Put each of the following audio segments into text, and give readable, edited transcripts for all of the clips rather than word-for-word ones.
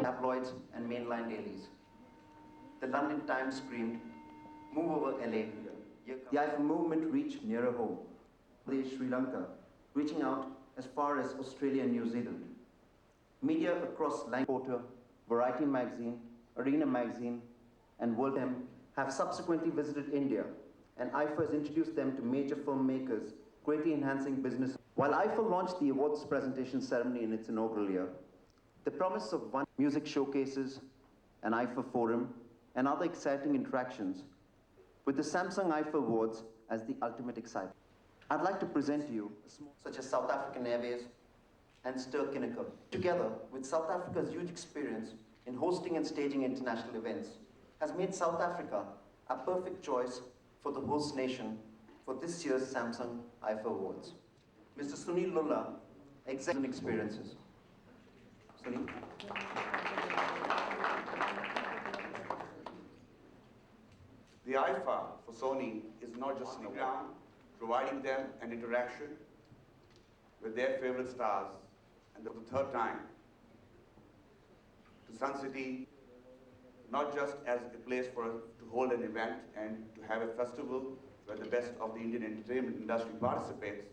Tabloids and mainline dailies. The London Times screamed, "Move over LA." The IIFA movement reached nearer home. Sri Lanka, reaching out as far as Australia and New Zealand. Media across Porter, Variety Magazine, Arena Magazine, and WorldFilm have subsequently visited India, and IIFA has introduced them to major filmmakers, greatly enhancing business. While IIFA launched the awards presentation ceremony in its inaugural year, the promise of one music showcases, an IIFA forum, and other exciting interactions, with the Samsung IIFA Awards as the ultimate excitement. I'd like to present to you such as South African Airways and Ster-Kinekor. Together with South Africa's huge experience in hosting and staging international events, has made South Africa a perfect choice for the host nation for this year's Samsung IIFA Awards. Mr. Sunil Lulla, Executive Experiences. Sunil. The IIFA for Sony is not just on the ground, providing them an interaction with their favorite stars, and for the third time to Sun City, not just as a place for us to hold an event and to have a festival where the best of the Indian entertainment industry participates,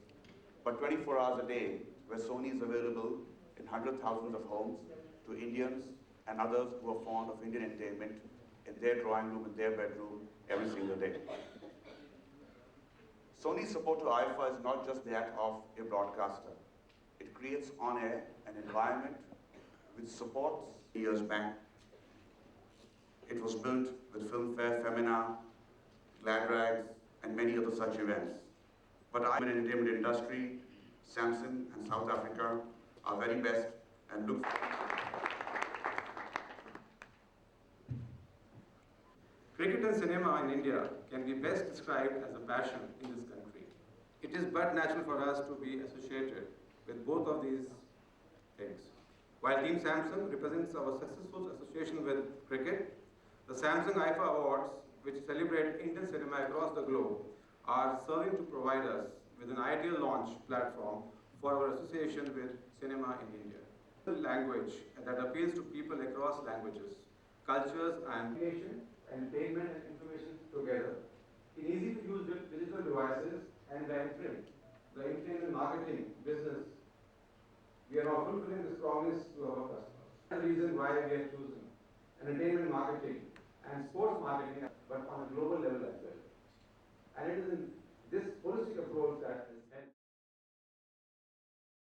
but 24 hours a day where Sony is available in hundreds of thousands of homes to Indians and others who are fond of Indian entertainment in their drawing room, in their bedroom, every single day. Sony's support to IIFA is not just that of a broadcaster. It creates on air an environment which supports years back. It was built with Filmfare, Femina, Glad Rags, and many other such events. But I, in the entertainment industry, Samsung and South Africa are very best and look. Cricket and cinema in India can be best described as a passion in this country. It is but natural for us to be associated with both of these things. While Team Samsung represents our successful association with cricket, the Samsung IIFA Awards, which celebrate Indian cinema across the globe, are serving to provide us with an ideal launch platform for our association with cinema in India. A language that appeals to people across languages, cultures, and entertainment and information together in easy-to-use digital devices and the entertainment marketing business. We are now fulfilling this promise to our customers. That's the reason why we have chosen entertainment marketing and sports marketing, but on a global level as well. And it is in this holistic approach that